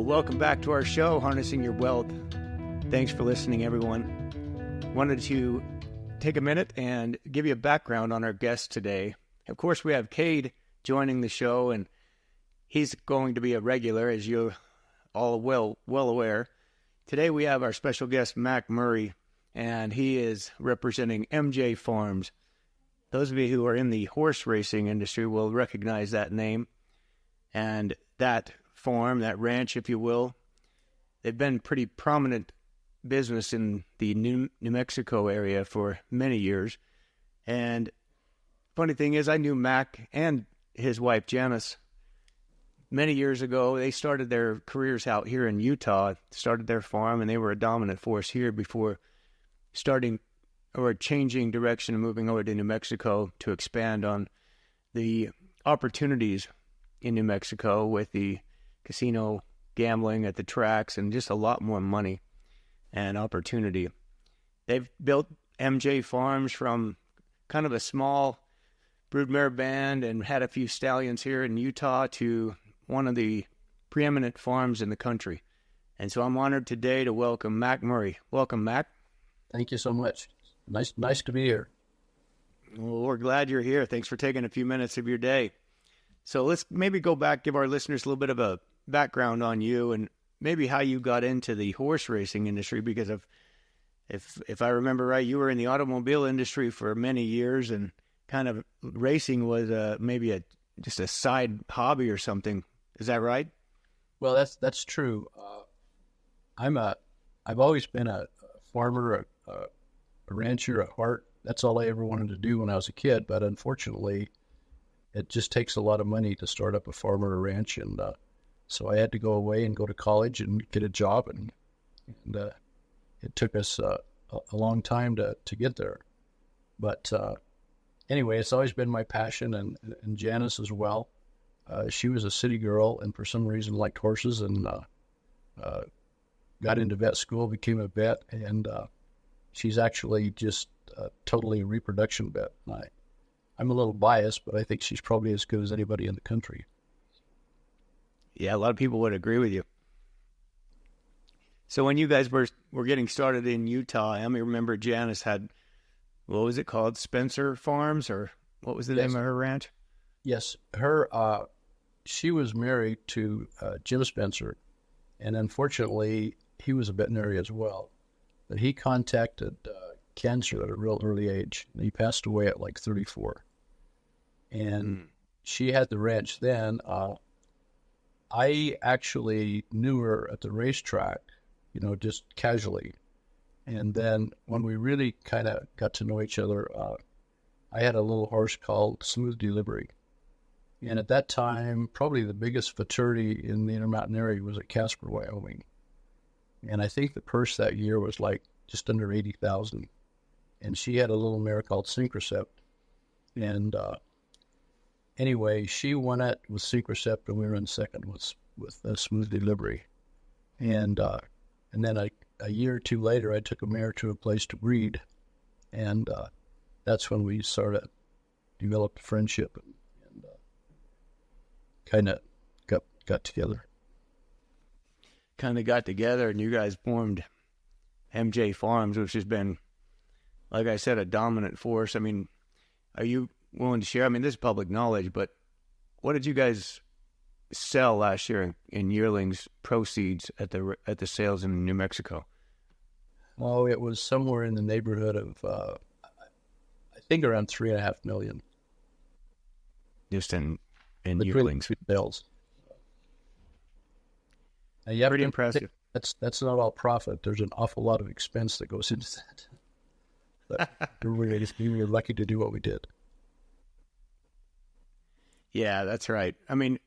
Well, welcome back to our show, Harnessing Your Wealth. Thanks for listening, everyone. Wanted to take a minute and give you a background on our guest today. Of course, we have Cade joining the show, and he's going to be a regular, as you're all well aware. Today we have our special guest, Mac Murray, and he is representing MJ Farms. Those of you who are in the horse racing industry will recognize that name. And that farm, that ranch, if you will, they've been pretty prominent business in the New Mexico area for many years. And funny thing is, I knew Mac and his wife Janis many years ago. They started their careers out here in Utah, started their farm, and they were a dominant force here before starting or changing direction and moving over to New Mexico to expand on the opportunities in New Mexico with the casino gambling at the tracks and just a lot more money and opportunity. They've built MJ Farms from kind of a small broodmare band and had a few stallions here in Utah to one of the preeminent farms in the country. And so I'm honored today to welcome Mac Murray. Welcome, Mac. Thank you so much. Nice to be here. Well, we're glad you're here. Thanks for taking a few minutes of your day. So let's maybe go back, give our listeners a little bit of a background on you and maybe how you got into the horse racing industry, because if I remember right, you were in the automobile industry for many years, and kind of racing was maybe just a side hobby or something. Is that right? Well, that's true. I've always been a farmer, a rancher at heart. That's all I ever wanted to do when I was a kid. But unfortunately, it just takes a lot of money to start up a farm or a ranch, and so I had to go away and go to college and get a job, and it took us a long time to get there. But anyway, it's always been my passion, and Janis as well. She was a city girl and for some reason liked horses, and got into vet school, became a vet, and she's actually just totally a reproduction vet. I'm a little biased, but I think she's probably as good as anybody in the country. Yeah, a lot of people would agree with you. So when you guys were getting started in Utah, I remember Janis had, what was it called, Spencer Farms, or what was the name of her ranch? Yes, she was married to Jim Spencer, and unfortunately, he was a veterinarian as well. But he contacted cancer at a real early age, and he passed away at like 34. And she had the ranch then. I actually knew her at the racetrack, just casually. And then when we really kind of got to know each other, I had a little horse called Smooth Delivery. And at that time, probably the biggest futurity in the Intermountain area was at Casper, Wyoming. And I think the purse that year was like just under $80,000. And she had a little mare called Synchrocept. And anyway, she won it with Synchrocept, and we were in second with Smooth Delivery. And then a year or two later, I took a mare to a place to breed, and that's when we sort of developed a friendship and kind of got together. Kind of got together, and you guys formed MJ Farms, which has been, like I said, a dominant force. I mean, are you willing to share? I mean, this is public knowledge, but what did you guys sell last year in yearlings proceeds at the sales in New Mexico? Oh, it was somewhere in the neighborhood of, I think around $3.5 million. Just in yearlings sales. Pretty impressive. That's not all profit. There's an awful lot of expense that goes into that. But we were lucky to do what we did. Yeah, that's right. I mean,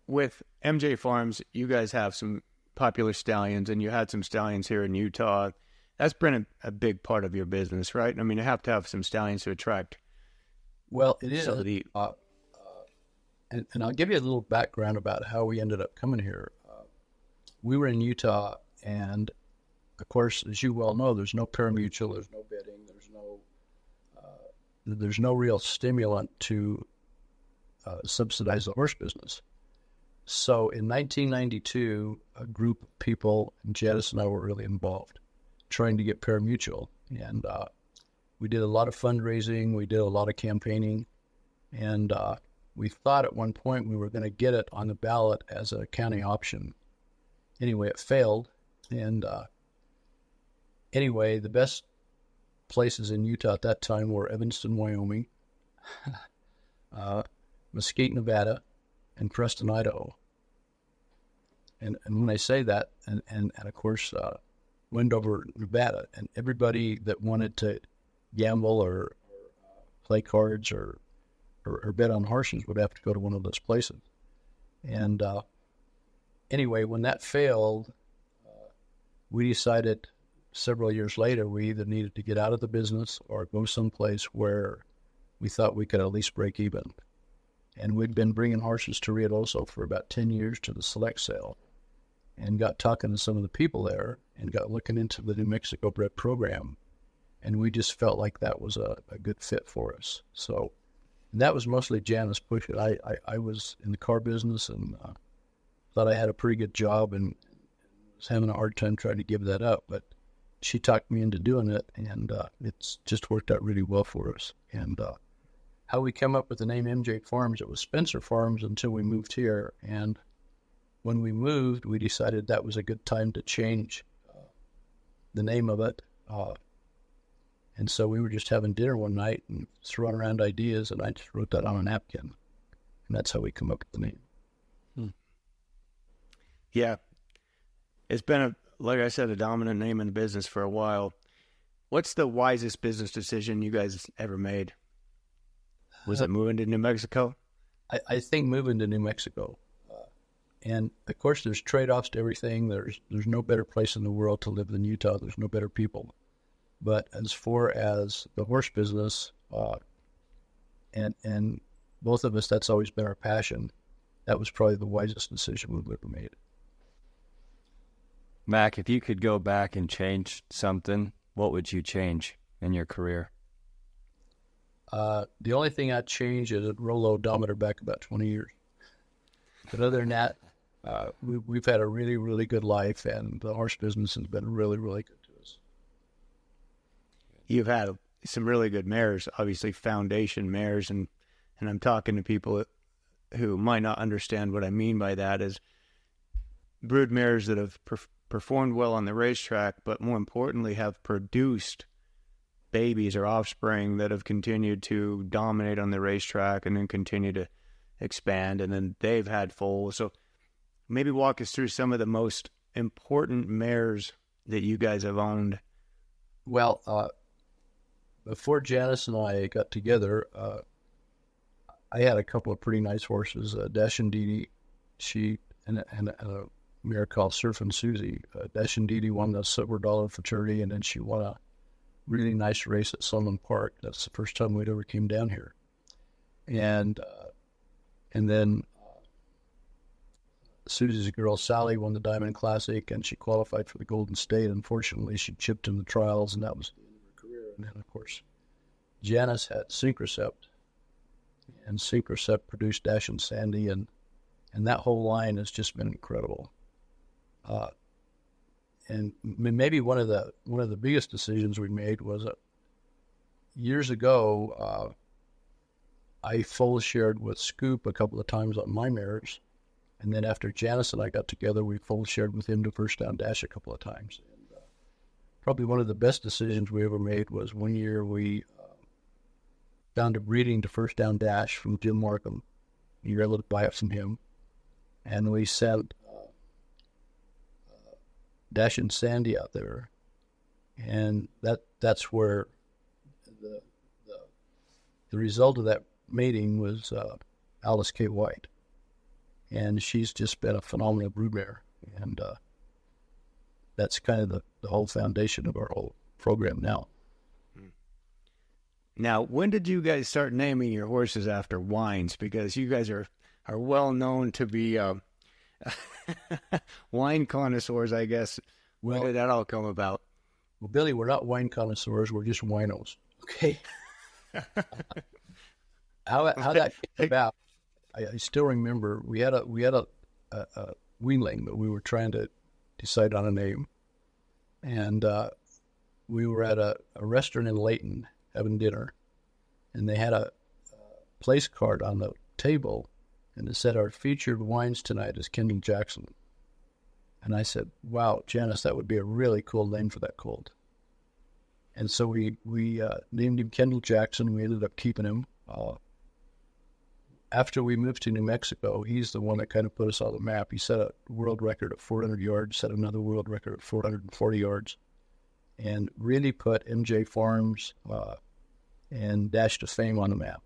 with MJ Farms, you guys have some popular stallions, and you had some stallions here in Utah. That's been a big part of your business, right? I mean, you have to have some stallions to attract. Well, it is. And I'll give you a little background about how we ended up coming here. We were in Utah, and of course, as you well know, there's no parimutuel, there's no bidding, there's no real stimulant to subsidize the horse business. So in 1992, a group of people, and Janis and I were really involved, trying to get parimutuel. And we did a lot of fundraising. We did a lot of campaigning. And we thought at one point we were going to get it on the ballot as a county option. Anyway, it failed. And anyway, the best places in Utah at that time were Evanston, Wyoming, Mesquite, Nevada, and Preston, Idaho. And when I say that, and of course, Wendover, Nevada, and everybody that wanted to gamble or play cards or bet on horses would have to go to one of those places. And anyway, when that failed, we decided several years later we either needed to get out of the business or go someplace where we thought we could at least break even. And we'd been bringing horses to Ruidoso for about 10 years to the select sale, and got talking to some of the people there and got looking into the New Mexico bred program. And we just felt like that was a good fit for us. So that was mostly Janis pushing. I was in the car business and thought I had a pretty good job and was having a hard time trying to give that up. But she talked me into doing it, and it's just worked out really well for us. And how we came up with the name MJ Farms, it was Spencer Farms until we moved here. And when we moved, we decided that was a good time to change the name of it. And so we were just having dinner one night and throwing around ideas, and I just wrote that on a napkin. And that's how we come up with the name. Yeah. It's been, like I said, a dominant name in the business for a while. What's the wisest business decision you guys ever made? Was it moving to New Mexico? I think moving to New Mexico. And, of course, there's trade-offs to everything. There's no better place in the world to live than Utah. There's no better people. But as far as the horse business, and both of us, that's always been our passion. That was probably the wisest decision we've ever made. Mac, if you could go back and change something, what would you change in your career? The only thing I'd change is I'd roll the odometer back about 20 years. But other than that, we've had a really, really good life, and the horse business has been really, really good to us. You've had some really good mares, obviously foundation mares, and I'm talking to people who might not understand what I mean by that is brood mares that have performed well on the racetrack, but more importantly have produced babies or offspring that have continued to dominate on the racetrack and then continue to expand, and then they've had foals. So maybe walk us through some of the most important mares that you guys have owned. Well, before Janis and I got together, I had a couple of pretty nice horses, Dash and Dee Dee, and a mare called Surf and Susie. Dash and Dee Dee won the Silver Dollar Fraternity, and then she won a really nice race at Sunland Park. That's the first time we'd ever came down here. And then Susie's girl Sally won the Diamond Classic, and she qualified for the Golden State. Unfortunately, she chipped in the trials, and that was the end of her career. And then, of course, Janis had Synchrocept, and Synchrocept produced Dash and Sandy, and that whole line has just been incredible. And maybe one of the biggest decisions we made was years ago. I full shared with Scoop a couple of times on my mares, and then after Janis and I got together, we full shared with him to First Down Dash a couple of times. And probably one of the best decisions we ever made was one year we found a breeding to First Down Dash from Jim Markham. You were able to buy it from him, and we sent Dash and Sandy out there, and that's where the result of that mating was Alice K. White, and she's just been a phenomenal broodmare, and that's kind of the whole foundation of our whole program now. Now, when did you guys start naming your horses after wines? Because you guys are well known to be wine connoisseurs, I guess. When did that all come about? Well, Billy, we're not wine connoisseurs. We're just winos. Okay. How that came about, I still remember we had a a weanling, but we were trying to decide on a name. And we were at a restaurant in Layton having dinner, and they had a place card on the table, and it said, "Our featured wines tonight is Kendall Jackson." And I said, "Wow, Janis, that would be a really cool name for that colt." And so we named him Kendall Jackson. We ended up keeping him. After we moved to New Mexico, he's the one that kind of put us on the map. He set a world record of 400 yards, set another world record of 440 yards, and really put MJ Farms and Dash to Fame on the map.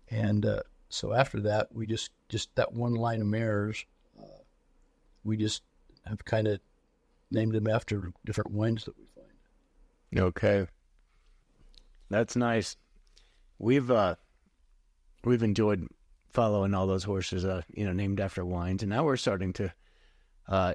And so after that, we just that one line of mares, we just have kind of named them after different wines that we find. Okay. That's nice. We've enjoyed following all those horses, named after wines, and now we're starting to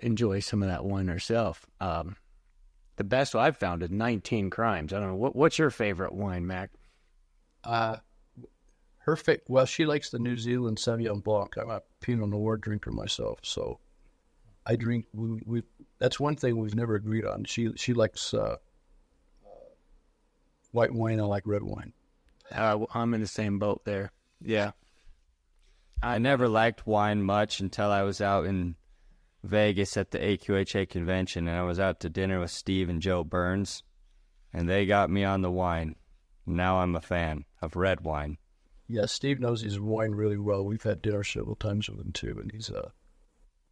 enjoy some of that wine ourselves. The best I've found is 19 Crimes. I don't know, what's your favorite wine, Mac? Well, she likes the New Zealand Sauvignon Blanc. I'm a Pinot Noir drinker myself, so I drink. That's one thing we've never agreed on. She likes white wine. I like red wine. I'm in the same boat there. Yeah. I never liked wine much until I was out in Vegas at the AQHA convention, and I was out to dinner with Steve and Joe Burns, and they got me on the wine. Now I'm a fan of red wine. Yeah, Steve knows his wine really well. We've had dinner several times with him too, and he's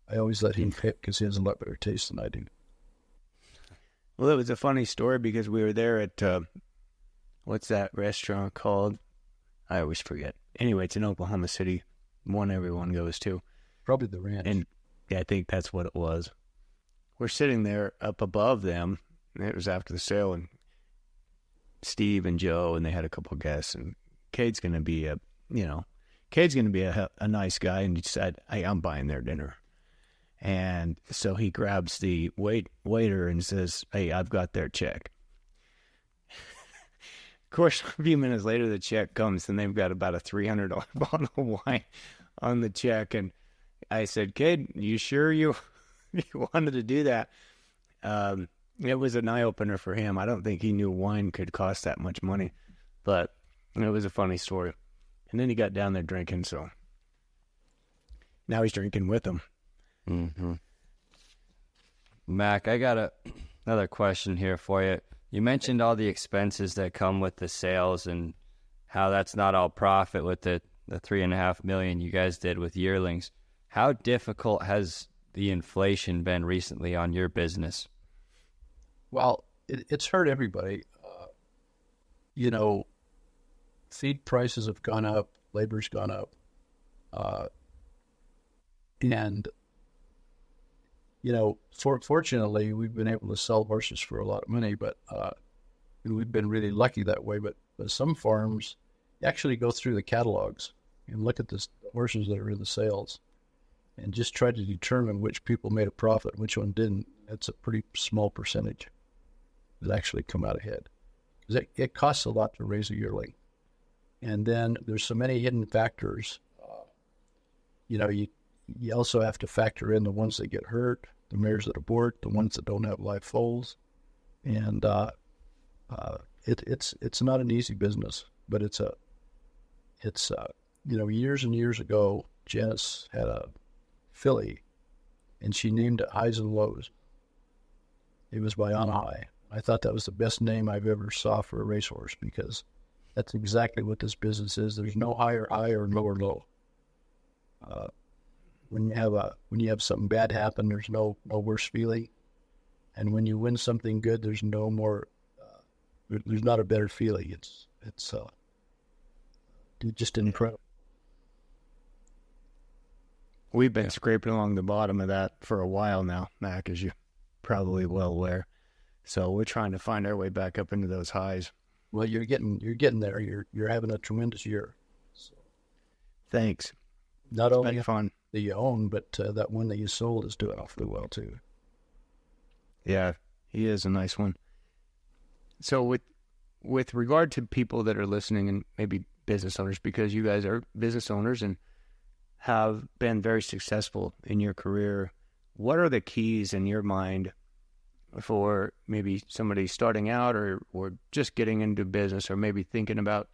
I always let him pick because he has a lot better taste than I do. Well, it was a funny story because we were there at what's that restaurant called? I always forget. Anyway, it's in Oklahoma City, one everyone goes to. Probably the Ranch. And yeah, I think that's what it was. We're sitting there up above them, and it was after the sale, and Steve and Joe, and they had a couple of guests, and Cade's going to be a nice guy, and he said, "Hey, I'm buying their dinner." And so he grabs the waiter and says, "Hey, I've got their check." Of course, a few minutes later, the check comes, and they've got about a $300 bottle of wine on the check. And I said, "Cade, you sure you wanted to do that?" It was an eye-opener for him. I don't think he knew wine could cost that much money, but it was a funny story. And then he got down there drinking, so now he's drinking with them. Mm-hmm. Mac, I got another question here for you. You mentioned all the expenses that come with the sales and how that's not all profit with the $3.5 million you guys did with yearlings. How difficult has the inflation been recently on your business? Well, it's hurt everybody. Feed prices have gone up, labor's gone up, and fortunately, we've been able to sell horses for a lot of money, but we've been really lucky that way. But some farms actually go through the catalogs and look at the horses that are in the sales and just try to determine which people made a profit and which one didn't. It's a pretty small percentage that actually come out ahead. Because it costs a lot to raise a yearling. And then there's so many hidden factors. You also have to factor in the ones that get hurt, the mares that abort, the ones that don't have live foals, and it's not an easy business. But it's years and years ago, Janis had a filly, and she named it Highs and Lows. It was by On High. I thought that was the best name I've ever saw for a racehorse because that's exactly what this business is. There's no higher high or lower low. When you have something bad happen, there's no worse feeling, and when you win something good, there's no more. There's not a better feeling. It's just incredible. We've been scraping along the bottom of that for a while now, Mac, as you probably well aware. So we're trying to find our way back up into those highs. Well, you're getting there. You're having a tremendous year. So, thanks. Not It's only been fun that you own, but that one that you sold is doing awfully well too. Yeah, he is a nice one. So with regard to people that are listening and maybe business owners, because you guys are business owners and have been very successful in your career, what are the keys in your mind for maybe somebody starting out or just getting into business, or maybe thinking about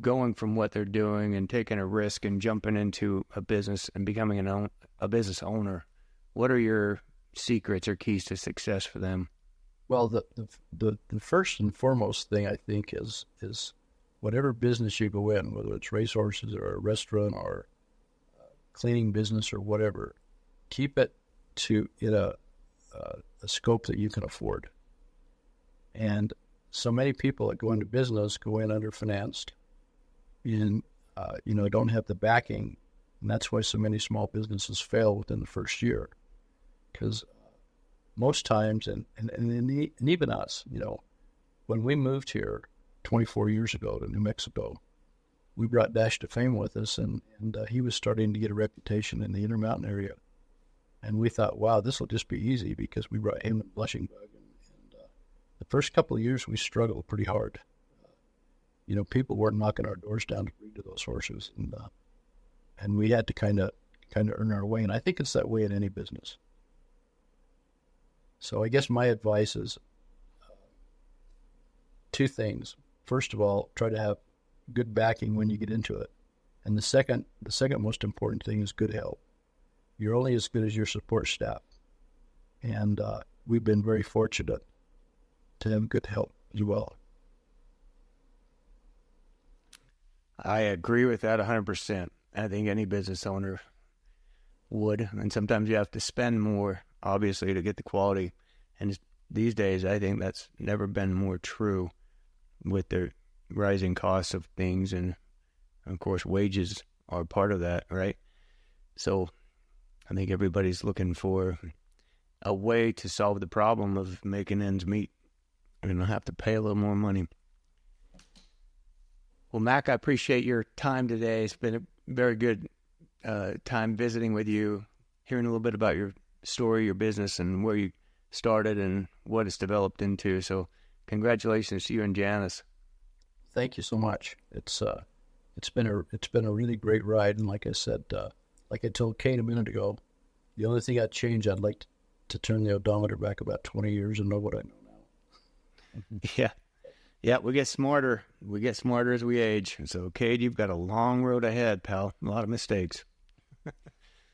going from what they're doing and taking a risk and jumping into a business and becoming a business owner? What are your secrets or keys to success for them? Well, the first and foremost thing I think is whatever business you go in, whether it's racehorses or a restaurant or cleaning business or whatever, keep it to a scope that you can afford. And so many people that go into business go in underfinanced and don't have the backing, and that's why so many small businesses fail within the first year. Because most times, and even us, when we moved here 24 years ago to New Mexico, we brought Dash to Fame with us, and he was starting to get a reputation in the Intermountain area. And we thought, wow, this will just be easy, because we brought him and Blushing Bug. And the first couple of years, we struggled pretty hard. People weren't knocking our doors down to breed to those horses, and we had to kind of earn our way. And I think it's that way in any business. So I guess my advice is two things. First of all, try to have good backing when you get into it. And the second most important thing is good help. You're only as good as your support staff. And we've been very fortunate to have good help as well. I agree with that 100%. I think any business owner would. And sometimes you have to spend more, obviously, to get the quality. And these days, I think that's never been more true with the rising costs of things. And, of course, wages are part of that, right? So I think everybody's looking for a way to solve the problem of making ends meet. And they'll have to pay a little more money. Well, Mac, I appreciate your time today. It's been a very good time visiting with you, hearing a little bit about your story, your business, and where you started and what it's developed into. So congratulations to you and Janis. Thank you so much. It's been a really great ride. And like I said, like I told Cade a minute ago, the only thing I'd change, I'd like to turn the odometer back about 20 years and know what I know now. Yeah, we get smarter. We get smarter as we age. So, Cade, you've got a long road ahead, pal. A lot of mistakes.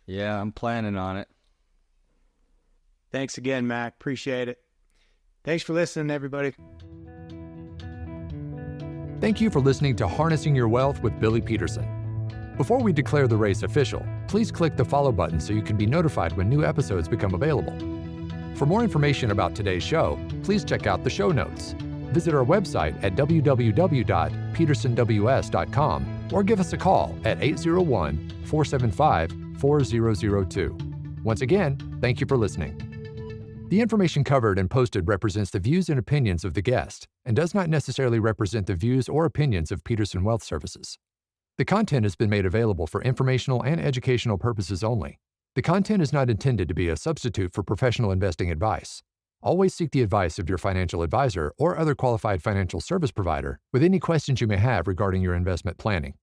Yeah, I'm planning on it. Thanks again, Mac. Appreciate it. Thanks for listening, everybody. Thank you for listening to Harnessing Your Wealth with Billy Peterson. Before we declare the race official, please click the follow button so you can be notified when new episodes become available. For more information about today's show, please check out the show notes. Visit our website at www.petersonws.com or give us a call at 801-475-4002. Once again, thank you for listening. The information covered and posted represents the views and opinions of the guest and does not necessarily represent the views or opinions of Peterson Wealth Services. The content has been made available for informational and educational purposes only. The content is not intended to be a substitute for professional investing advice. Always seek the advice of your financial advisor or other qualified financial service provider with any questions you may have regarding your investment planning.